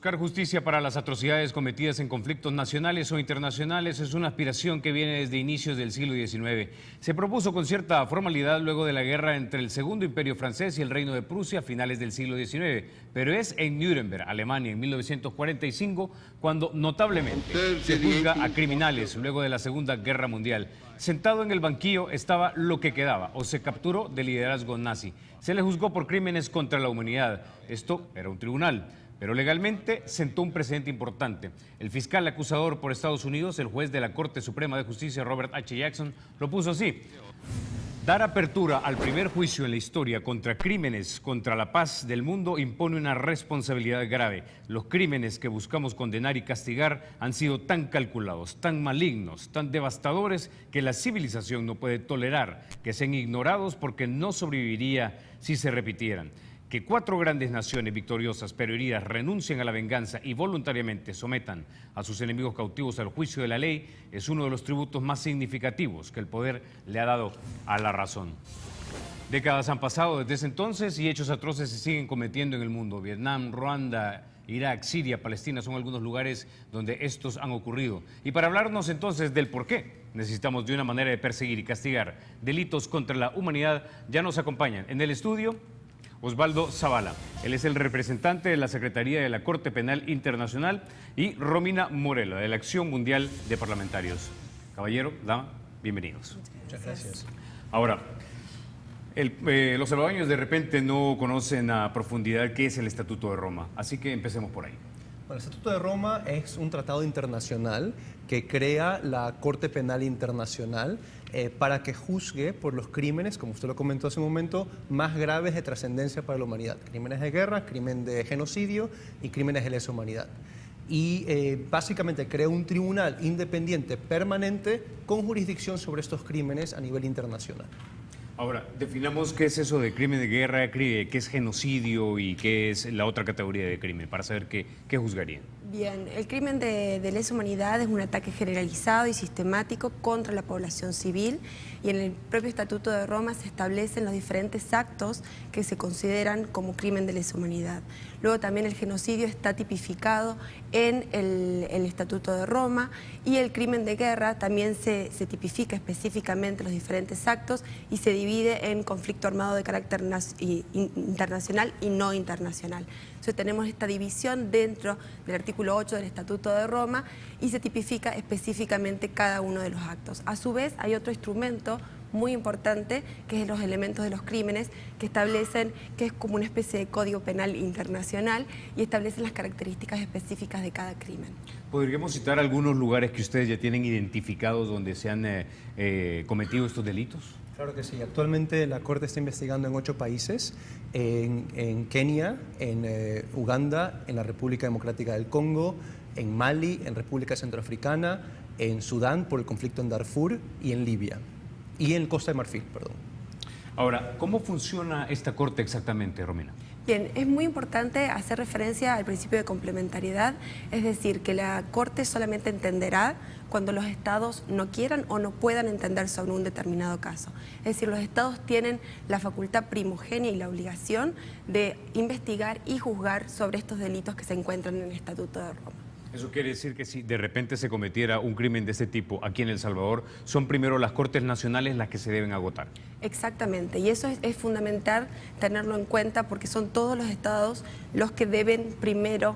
Buscar justicia para las atrocidades cometidas en conflictos nacionales o internacionales es una aspiración que viene desde inicios del siglo XIX. Se propuso con cierta formalidad luego de la guerra entre el Segundo Imperio Francés y el Reino de Prusia a finales del siglo XIX, pero es en Nuremberg, Alemania, en 1945, cuando notablemente se juzga a criminales luego de la Segunda Guerra Mundial. Sentado en el banquillo estaba lo que quedaba, o se capturó del liderazgo nazi. Se le juzgó por crímenes contra la humanidad. Esto era un tribunal, pero legalmente sentó un precedente importante. El fiscal acusador por Estados Unidos, el juez de la Corte Suprema de Justicia, Robert H. Jackson, lo puso así: dar apertura al primer juicio en la historia contra crímenes contra la paz del mundo impone una responsabilidad grave. Los crímenes que buscamos condenar y castigar han sido tan calculados, tan malignos, tan devastadores que la civilización no puede tolerar que sean ignorados porque no sobreviviría si se repitieran. Que 4 grandes naciones victoriosas pero heridas renuncien a la venganza y voluntariamente sometan a sus enemigos cautivos al juicio de la ley es uno de los tributos más significativos que el poder le ha dado a la razón. Décadas han pasado desde ese entonces y hechos atroces se siguen cometiendo en el mundo. Vietnam, Ruanda, Irak, Siria, Palestina son algunos lugares donde estos han ocurrido. Y para hablarnos entonces del por qué necesitamos de una manera de perseguir y castigar delitos contra la humanidad, ya nos acompañan en el estudio Osvaldo Zavala. Él es el representante de la Secretaría de la Corte Penal Internacional, y Romina Morela, de la Acción Mundial de Parlamentarios. Caballero, dama, bienvenidos. Muchas gracias. Ahora, los salvadoreños de repente no conocen a profundidad qué es el Estatuto de Roma, así que empecemos por ahí. Bueno, el Estatuto de Roma es un tratado internacional que crea la Corte Penal Internacional para que juzgue por los crímenes, como usted lo comentó hace un momento, más graves de trascendencia para la humanidad. Crímenes de guerra, crimen de genocidio y crímenes de lesa humanidad. Y básicamente crea un tribunal independiente permanente con jurisdicción sobre estos crímenes a nivel internacional. Ahora, definamos qué es eso de crimen de guerra, qué es genocidio y qué es la otra categoría de crimen, para saber qué juzgarían. Bien, el crimen de lesa humanidad es un ataque generalizado y sistemático contra la población civil, y en el propio Estatuto de Roma se establecen los diferentes actos que se consideran como crimen de lesa humanidad. Luego también el genocidio está tipificado en el Estatuto de Roma, y el crimen de guerra también se tipifica específicamente los diferentes actos y se divide en conflicto armado de carácter internacional y no internacional. Entonces tenemos esta división dentro del artículo 8 del Estatuto de Roma y se tipifica específicamente cada uno de los actos. A su vez hay otro instrumento muy importante, que es los elementos de los crímenes, que establecen que es como una especie de código penal internacional y establecen las características específicas de cada crimen. ¿Podríamos citar algunos lugares que ustedes ya tienen identificados donde se han cometido estos delitos? Claro que sí. Actualmente la Corte está investigando en 8 países, en Kenia, en Uganda, en la República Democrática del Congo, en Mali, en República Centroafricana, en Sudán por el conflicto en Darfur y en Libia. Y en Costa de Marfil, perdón. Ahora, ¿cómo funciona esta corte exactamente, Romina? Bien, es muy importante hacer referencia al principio de complementariedad, es decir, que la Corte solamente entenderá cuando los estados no quieran o no puedan entender sobre un determinado caso. Es decir, los estados tienen la facultad primogénea y la obligación de investigar y juzgar sobre estos delitos que se encuentran en el Estatuto de Roma. Eso quiere decir que si de repente se cometiera un crimen de este tipo aquí en El Salvador, son primero las Cortes Nacionales las que se deben agotar. Exactamente, y eso es fundamental tenerlo en cuenta, porque son todos los estados los que deben primero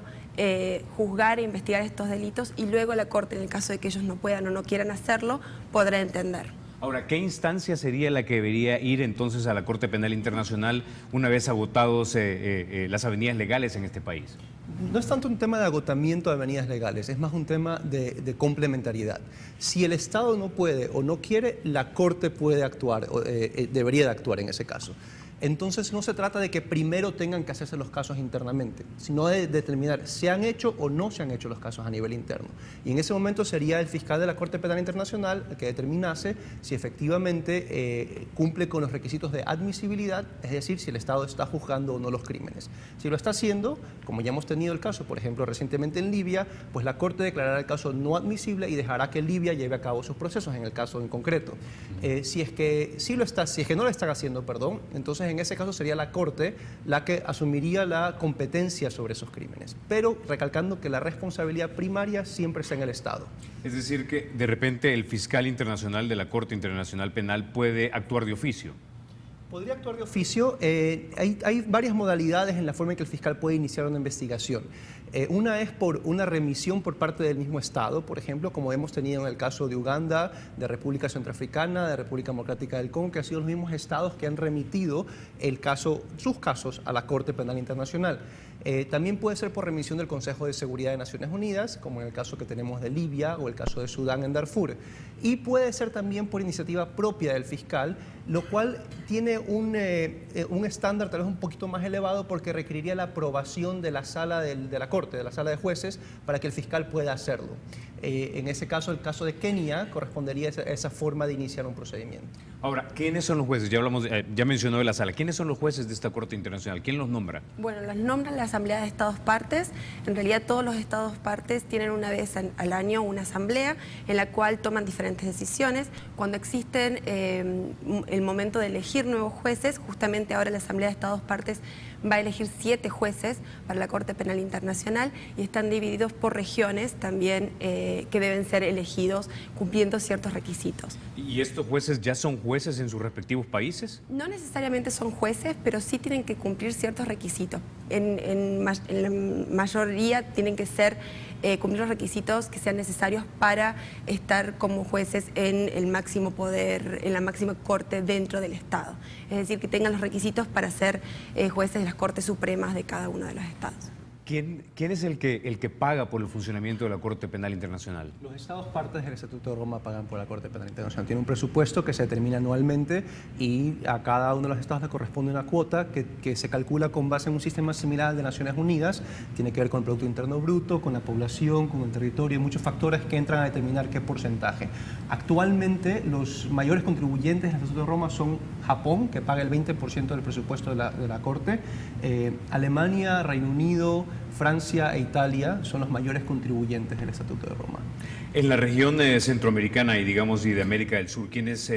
juzgar e investigar estos delitos, y luego la Corte, en el caso de que ellos no puedan o no quieran hacerlo, podrá entender. Ahora, ¿qué instancia sería la que debería ir entonces a la Corte Penal Internacional una vez agotados las avenidas legales en este país? No es tanto un tema de agotamiento de avenidas legales, es más un tema de complementariedad. Si el Estado no puede o no quiere, la Corte puede actuar, debería de actuar en ese caso. Entonces no se trata de que primero tengan que hacerse los casos internamente, sino de determinar si han hecho o no se han hecho los casos a nivel interno. Y en ese momento sería el fiscal de la Corte Penal Internacional el que determinase si efectivamente cumple con los requisitos de admisibilidad, es decir, si el Estado está juzgando o no los crímenes. Si lo está haciendo, como ya hemos tenido el caso, por ejemplo, recientemente en Libia, pues la Corte declarará el caso no admisible y dejará que Libia lleve a cabo sus procesos en el caso en concreto. Si es que no lo están haciendo, entonces Entonces, en ese caso sería la Corte la que asumiría la competencia sobre esos crímenes, pero recalcando que la responsabilidad primaria siempre está en el Estado. Es decir, que de repente el fiscal internacional de la Corte Internacional Penal puede actuar de oficio. Podría actuar de oficio. Hay varias modalidades en la forma en que el fiscal puede iniciar una investigación. Una es por una remisión por parte del mismo Estado, por ejemplo, como hemos tenido en el caso de Uganda, de República Centroafricana, de República Democrática del Congo, que han sido los mismos estados que han remitido sus casos a la Corte Penal Internacional. También puede ser por remisión del Consejo de Seguridad de Naciones Unidas, como en el caso que tenemos de Libia o el caso de Sudán en Darfur. Y puede ser también por iniciativa propia del fiscal, lo cual tiene un estándar tal vez un poquito más elevado porque requeriría la aprobación de la sala de la Corte, de la sala de jueces, para que el fiscal pueda hacerlo. En ese caso, el caso de Kenia, correspondería a esa forma de iniciar un procedimiento. Ahora, ¿quiénes son los jueces? Ya mencionó de la sala. ¿Quiénes son los jueces de esta Corte Internacional? ¿Quién los nombra? Bueno, los nombra la Asamblea de Estados Partes. En realidad todos los Estados Partes tienen una vez al año una asamblea en la cual toman diferentes decisiones. Cuando existen el momento de elegir nuevos jueces, justamente ahora la Asamblea de Estados Partes va a elegir 7 jueces para la Corte Penal Internacional y están divididos por regiones también que deben ser elegidos cumpliendo ciertos requisitos. ¿Y estos jueces ya son jueces en sus respectivos países? No necesariamente son jueces, pero sí tienen que cumplir ciertos requisitos. En la mayoría tienen que cumplir los requisitos que sean necesarios para estar como jueces en el máximo poder, en la máxima corte dentro del Estado. Es decir, que tengan los requisitos para ser jueces de las Cortes Supremas de cada uno de los estados. ¿Quién es el que paga por el funcionamiento de la Corte Penal Internacional? Los Estados partes del Estatuto de Roma pagan por la Corte Penal Internacional. Tiene un presupuesto que se determina anualmente y a cada uno de los estados le corresponde una cuota que se calcula con base en un sistema similar al de Naciones Unidas. Tiene que ver con el Producto Interno Bruto, con la población, con el territorio, muchos factores que entran a determinar qué porcentaje. Actualmente los mayores contribuyentes del Estatuto de Roma son Japón, que paga el 20% del presupuesto de la Corte, Alemania, Reino Unido, Francia e Italia son los mayores contribuyentes del Estatuto de Roma. En la región centroamericana y y de América del Sur, ¿quiénes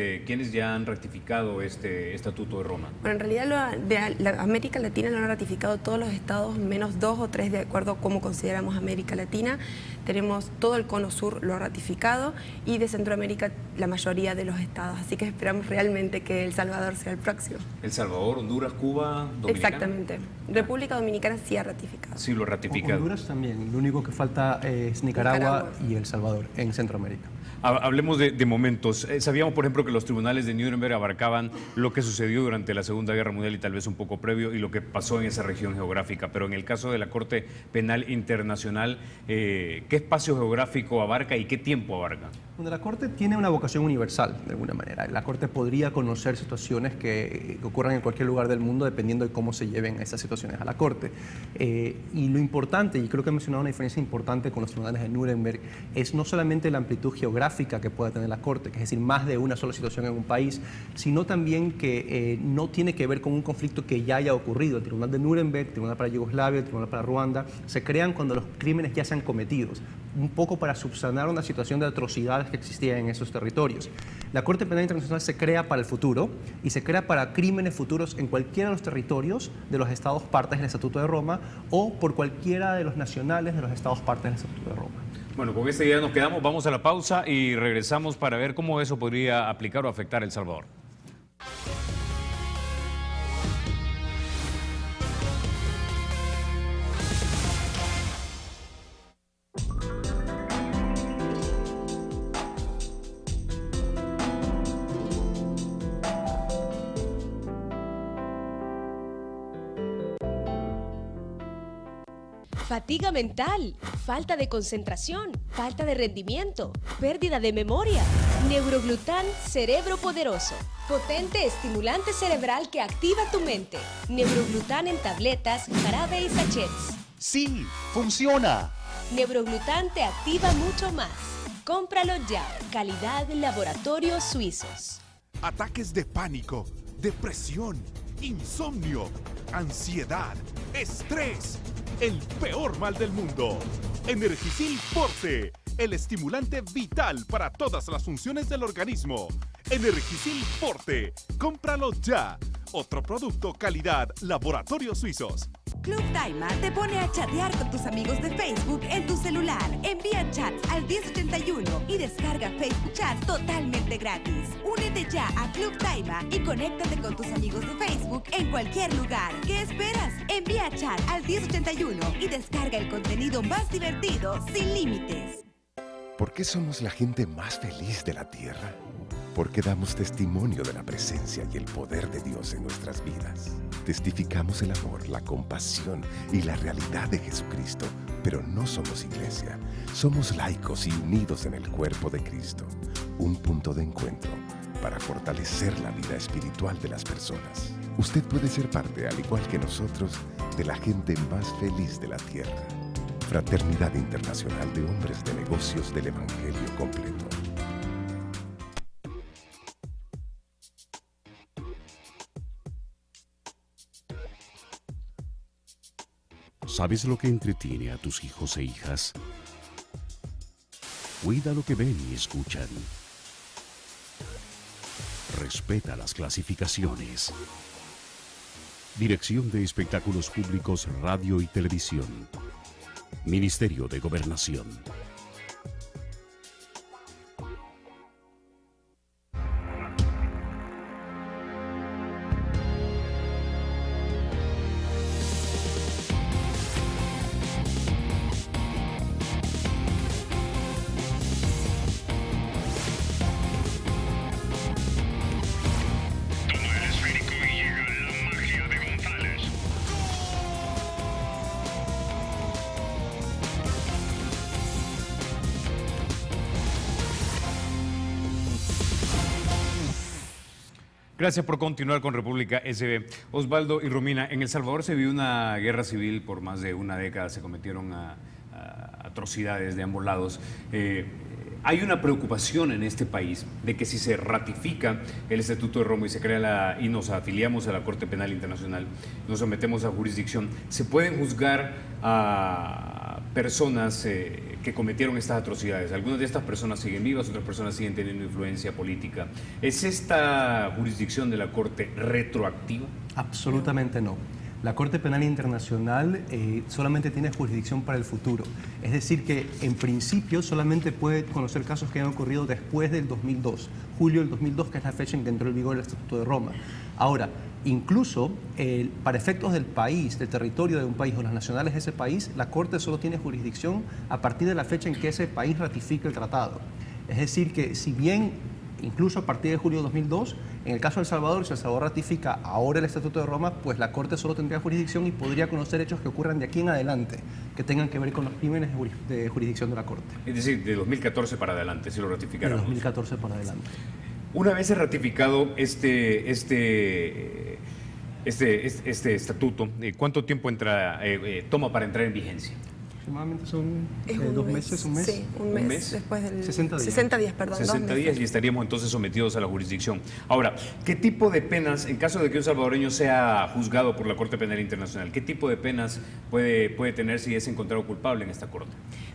ya han ratificado este Estatuto de Roma? Bueno, en realidad la América Latina lo han ratificado todos los estados, menos 2 o 3 de acuerdo a cómo consideramos América Latina. Tenemos todo el cono sur lo ha ratificado y de Centroamérica la mayoría de los estados. Así que esperamos realmente que El Salvador sea el próximo. El Salvador, Honduras, Cuba, Dominicana. Exactamente. República Dominicana sí ha ratificado. Sí lo ha ratificado. Honduras también. Lo único que falta es Nicaragua y El Salvador en Centroamérica. Hablemos de momentos. Sabíamos, por ejemplo, que los tribunales de Nuremberg abarcaban lo que sucedió durante la Segunda Guerra Mundial y tal vez un poco previo y lo que pasó en esa región geográfica. Pero en el caso de la Corte Penal Internacional, ¿qué espacio geográfico abarca y qué tiempo abarca? Bueno, la Corte tiene una vocación universal, de alguna manera. La Corte podría conocer situaciones que ocurran en cualquier lugar del mundo dependiendo de cómo se lleven esas situaciones a la Corte. Y lo importante, y creo que he mencionado una diferencia importante con los tribunales de Nuremberg, es no solamente la amplitud geográfica que pueda tener la Corte, que es decir, más de una sola situación en un país, sino también que no tiene que ver con un conflicto que ya haya ocurrido. El Tribunal de Nuremberg, el Tribunal para Yugoslavia, el Tribunal para Ruanda, se crean cuando los crímenes ya se han cometido, un poco para subsanar una situación de atrocidades que existía en esos territorios. La Corte Penal Internacional se crea para el futuro y se crea para crímenes futuros en cualquiera de los territorios de los estados partes del Estatuto de Roma o por cualquiera de los nacionales de los estados partes del Estatuto de Roma. Bueno, con esta idea nos quedamos, vamos a la pausa y regresamos para ver cómo eso podría aplicar o afectar a El Salvador. Fatiga mental, falta de concentración, falta de rendimiento, pérdida de memoria. Neuroglután Cerebro Poderoso. Potente estimulante cerebral que activa tu mente. Neuroglután en tabletas, jarabe y sachets. ¡Sí! ¡Funciona! Neuroglután te activa mucho más. Cómpralo ya. Calidad Laboratorios Suizos. Ataques de pánico, depresión, insomnio, ansiedad, estrés. El peor mal del mundo. Energisil Forte, el estimulante vital para todas las funciones del organismo. Energisil Forte, cómpralo ya. otro producto calidad Laboratorios Suizos. Club Daima te pone a chatear con tus amigos de Facebook en tu celular. Envía chats al 1081 y descarga Facebook Chat totalmente gratis. Únete ya a Club Daima y conéctate con tus amigos de Facebook en cualquier lugar. ¿Qué esperas? Envía chat al 1081 y descarga el contenido más divertido sin límites. ¿Por qué somos la gente más feliz de la tierra? Porque damos testimonio de la presencia y el poder de Dios en nuestras vidas. Testificamos el amor, la compasión y la realidad de Jesucristo, pero no somos iglesia. Somos laicos y unidos en el cuerpo de Cristo. Un punto de encuentro para fortalecer la vida espiritual de las personas. Usted puede ser parte, al igual que nosotros, de la gente más feliz de la tierra. Fraternidad Internacional de Hombres de Negocios del Evangelio Completo. ¿Sabes lo que entretiene a tus hijos e hijas? Cuida lo que ven y escuchan. Respeta las clasificaciones. Dirección de Espectáculos Públicos, Radio y Televisión. Ministerio de Gobernación. Gracias por continuar con República SB. Osvaldo y Romina, en El Salvador se vivió una guerra civil por más de una década, se cometieron atrocidades de ambos lados. Hay una preocupación en este país de que si se ratifica el Estatuto de Roma y se crea y nos afiliamos a la Corte Penal Internacional, nos sometemos a jurisdicción, se pueden juzgar a personas que cometieron estas atrocidades. Algunas de estas personas siguen vivas, otras personas siguen teniendo influencia política. ¿Es esta jurisdicción de la Corte retroactiva? Absolutamente no. La Corte Penal Internacional solamente tiene jurisdicción para el futuro. Es decir, que en principio solamente puede conocer casos que han ocurrido después del 2002, julio del 2002, que es la fecha en que entró en vigor el Estatuto de Roma. Ahora, incluso para efectos del país, del territorio de un país o las nacionales de ese país, la Corte solo tiene jurisdicción a partir de la fecha en que ese país ratifique el tratado. Es decir, que si bien incluso a partir de julio de 2002, en el caso de El Salvador, si El Salvador ratifica ahora el Estatuto de Roma, pues la Corte solo tendría jurisdicción y podría conocer hechos que ocurran de aquí en adelante, que tengan que ver con los crímenes de jurisdicción de la Corte. Es decir, de 2014 para adelante, si lo ratificaran. De 2014 para adelante. Una vez ratificado este estatuto, ¿cuánto tiempo toma para entrar en vigencia? Aproximadamente son 2 meses, un mes. Sí, un mes después del... 60 días. 60 días, perdón. 60 días y estaríamos entonces sometidos a la jurisdicción. Ahora, ¿qué tipo de penas, en caso de que un salvadoreño sea juzgado por la Corte Penal Internacional, qué tipo de penas puede tener si es encontrado culpable en esta Corte?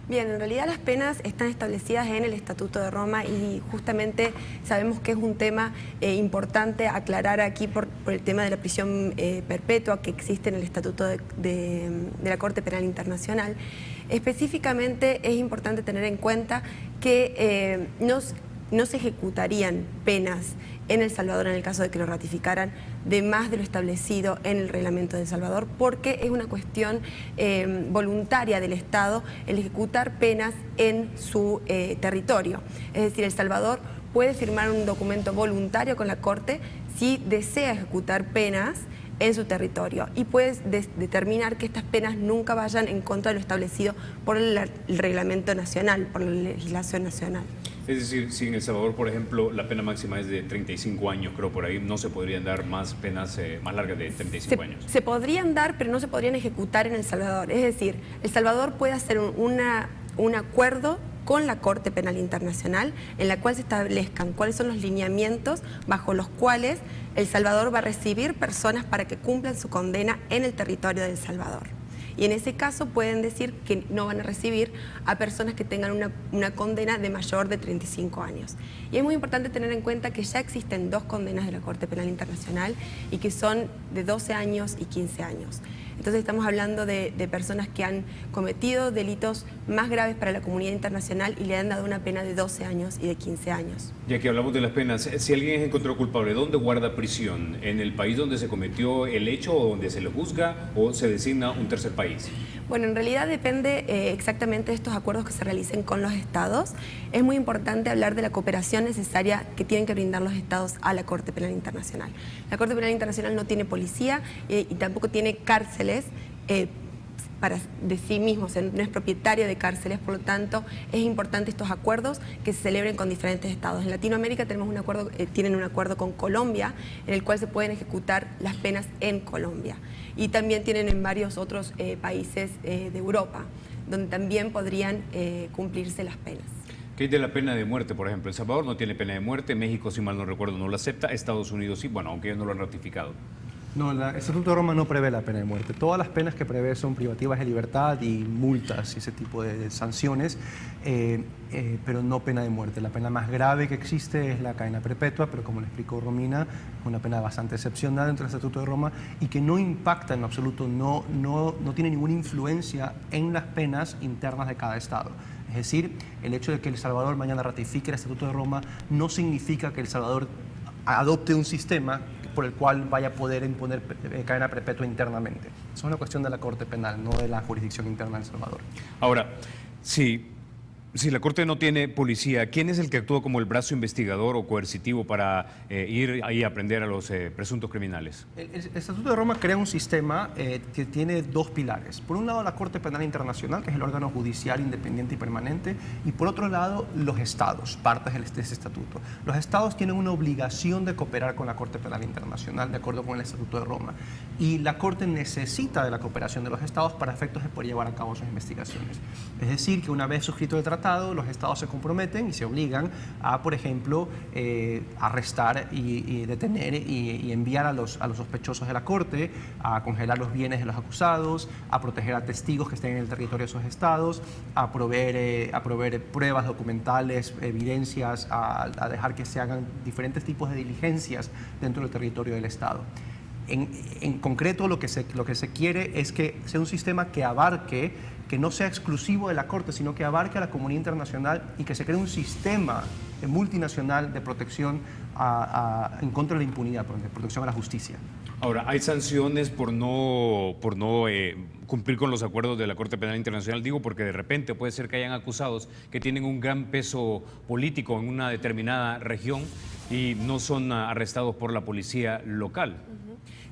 Bien, en realidad las penas están establecidas en el Estatuto de Roma y justamente sabemos que es un tema importante aclarar aquí por el tema de la prisión perpetua que existe en el Estatuto de la Corte Penal Internacional. Específicamente es importante tener en cuenta que no se ejecutarían penas en El Salvador en el caso de que lo ratificaran de más de lo establecido en el reglamento de El Salvador, porque es una cuestión voluntaria del Estado el ejecutar penas en su territorio. Es decir, El Salvador puede firmar un documento voluntario con la Corte si desea ejecutar penas en su territorio y puedes determinar que estas penas nunca vayan en contra de lo establecido por el reglamento nacional, por la legislación nacional. Es decir, si en El Salvador, por ejemplo, la pena máxima es de 35 años, creo por ahí, no se podrían dar más penas más largas de 35 años. Se podrían dar, pero no se podrían ejecutar en El Salvador. Es decir, El Salvador puede hacer un acuerdo con la Corte Penal Internacional en la cual se establezcan cuáles son los lineamientos bajo los cuales El Salvador va a recibir personas para que cumplan su condena en el territorio de El Salvador. Y en ese caso pueden decir que no van a recibir a personas que tengan una condena de mayor de 35 años. Y es muy importante tener en cuenta que ya existen 2 condenas de la Corte Penal Internacional y que son de 12 años y 15 años. Entonces estamos hablando de personas que han cometido delitos más graves para la comunidad internacional y le han dado una pena de 12 años y de 15 años. Ya que hablamos de las penas, si alguien es encontrado culpable, ¿dónde guarda prisión? ¿En el país donde se cometió el hecho o donde se le juzga o se designa un tercer país? Bueno, en realidad depende exactamente de estos acuerdos que se realicen con los estados. Es muy importante hablar de la cooperación necesaria que tienen que brindar los estados a la Corte Penal Internacional. La Corte Penal Internacional no tiene policía y tampoco tiene cárceles de sí mismo, o sea, no es propietario de cárceles, por lo tanto es importante estos acuerdos que se celebren con diferentes estados. En Latinoamérica tenemos un acuerdo, tienen un acuerdo con Colombia en el cual se pueden ejecutar las penas en Colombia, y también tienen en varios otros países de Europa donde también podrían cumplirse las penas. ¿Qué hay de la pena de muerte, por ejemplo? El Salvador no tiene pena de muerte, México, si mal no recuerdo, no la acepta, Estados Unidos sí, bueno, aunque ellos no lo han ratificado. No, el Estatuto de Roma no prevé la pena de muerte. Todas las penas que prevé son privativas de libertad y multas y ese tipo de sanciones, pero no pena de muerte. La pena más grave que existe es la cadena perpetua, pero como le explicó Romina, es una pena bastante excepcional dentro del Estatuto de Roma y que no impacta en absoluto, no tiene ninguna influencia en las penas internas de cada estado. Es decir, el hecho de que El Salvador mañana ratifique el Estatuto de Roma no significa que El Salvador adopte un sistema por el cual vaya a poder imponer cadena perpetua internamente. Es una cuestión de la Corte Penal, no de la jurisdicción interna de El Salvador. Ahora, si la Corte no tiene policía, ¿quién es el que actúa como el brazo investigador o coercitivo para ir ahí a aprender a los presuntos criminales? El Estatuto de Roma crea un sistema que tiene 2 pilares. Por un lado, la Corte Penal Internacional, que es el órgano judicial independiente y permanente, y por otro lado, los estados, partes de ese estatuto. Los estados tienen una obligación de cooperar con la Corte Penal Internacional, de acuerdo con el Estatuto de Roma, y la Corte necesita de la cooperación de los estados para efectos de poder llevar a cabo sus investigaciones. Es decir, que una vez suscrito el tratado, los estados se comprometen y se obligan a, por ejemplo, arrestar y detener y enviar a los sospechosos de la Corte, a congelar los bienes de los acusados, a proteger a testigos que estén en el territorio de esos estados, a proveer pruebas documentales, evidencias, a dejar que se hagan diferentes tipos de diligencias dentro del territorio del Estado. En concreto, lo que se quiere es que sea un sistema que abarque, que no sea exclusivo de la Corte, sino que abarque a la comunidad internacional y que se cree un sistema multinacional de protección en contra de la impunidad, de protección a la justicia. Ahora, ¿hay sanciones por no cumplir con los acuerdos de la Corte Penal Internacional? Digo porque de repente puede ser que hayan acusados que tienen un gran peso político en una determinada región y no son arrestados por la policía local.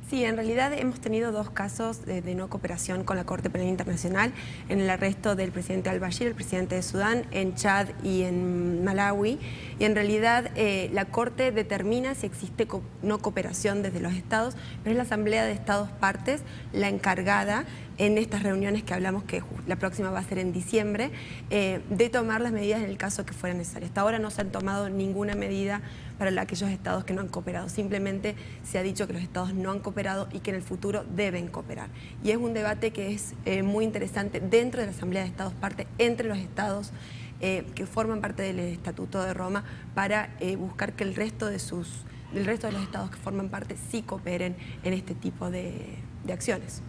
Sí, en realidad hemos tenido 2 casos de no cooperación con la Corte Penal Internacional, en el arresto del presidente al-Bashir, el presidente de Sudán, en Chad y en Malawi, y en realidad la Corte determina si existe no cooperación desde los estados, pero es la Asamblea de Estados Partes la encargada en estas reuniones que hablamos, que la próxima va a ser en diciembre, de tomar las medidas en el caso que fuera necesario. Hasta ahora no se han tomado ninguna medida para aquellos estados que no han cooperado. Simplemente se ha dicho que los estados no han cooperado y que en el futuro deben cooperar. Y es un debate que es muy interesante dentro de la Asamblea de Estados Partes, entre los estados que forman parte del Estatuto de Roma, para buscar que el resto de los estados que forman parte sí cooperen en este tipo de acciones.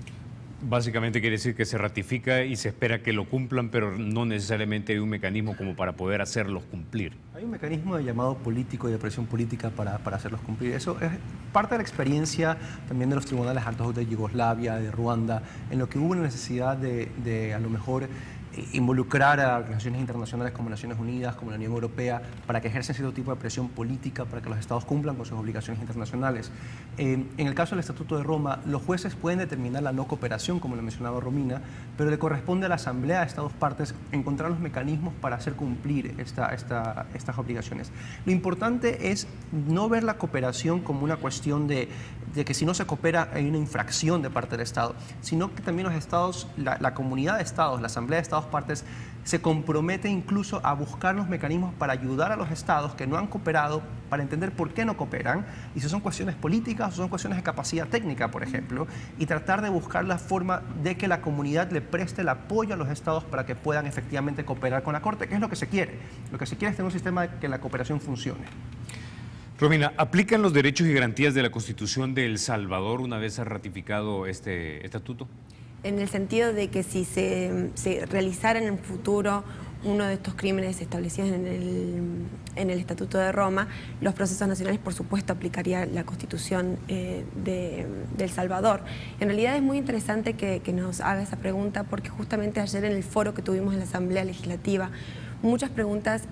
Básicamente quiere decir que se ratifica y se espera que lo cumplan, pero no necesariamente hay un mecanismo como para poder hacerlos cumplir. Hay un mecanismo de llamado político y de presión política para hacerlos cumplir. Eso es parte de la experiencia también de los tribunales altos de Yugoslavia, de Ruanda, en lo que hubo una necesidad de a lo mejor involucrar a organizaciones internacionales como Naciones Unidas, como la Unión Europea, para que ejercen cierto tipo de presión política para que los estados cumplan con sus obligaciones internacionales. En el caso del Estatuto de Roma, los jueces pueden determinar la no cooperación, como lo mencionaba Romina, pero le corresponde a la Asamblea de Estados Partes encontrar los mecanismos para hacer cumplir estas obligaciones. Lo importante es no ver la cooperación como una cuestión de que si no se coopera hay una infracción de parte del Estado, sino que también los estados, la comunidad de estados, la Asamblea de Estados partes se compromete incluso a buscar los mecanismos para ayudar a los estados que no han cooperado, para entender por qué no cooperan, y si son cuestiones políticas o son cuestiones de capacidad técnica, por ejemplo, y tratar de buscar la forma de que la comunidad le preste el apoyo a los estados para que puedan efectivamente cooperar con la Corte, que es lo que se quiere. Lo que se quiere es tener un sistema de que la cooperación funcione. Romina, ¿aplican los derechos y garantías de la Constitución de El Salvador una vez ha ratificado este estatuto? En el sentido de que si se realizara en el futuro uno de estos crímenes establecidos en el Estatuto de Roma, los procesos nacionales, por supuesto, aplicaría la Constitución de El Salvador. En realidad es muy interesante que nos haga esa pregunta, porque justamente ayer en el foro que tuvimos en la Asamblea Legislativa, muchas preguntas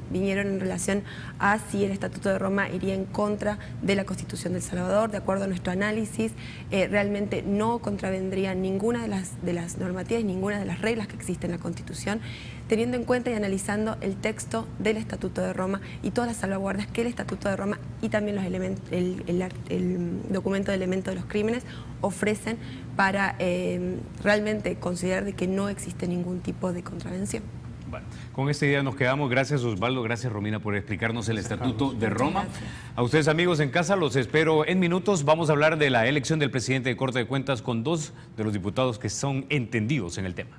vinieron en relación a si el Estatuto de Roma iría en contra de la Constitución de El Salvador. De acuerdo a nuestro análisis, realmente no contravendría ninguna de las normativas, ninguna de las reglas que existen en la Constitución, teniendo en cuenta y analizando el texto del Estatuto de Roma y todas las salvaguardas que el Estatuto de Roma y también los el documento de elementos de los crímenes ofrecen para realmente considerar de que no existe ningún tipo de contravención. Bueno, con esta idea nos quedamos. Gracias, Osvaldo. Gracias, Romina, por explicarnos el Estatuto de Roma. A ustedes, amigos, en casa, los espero en minutos. Vamos a hablar de la elección del presidente de Corte de Cuentas con dos de los diputados que son entendidos en el tema.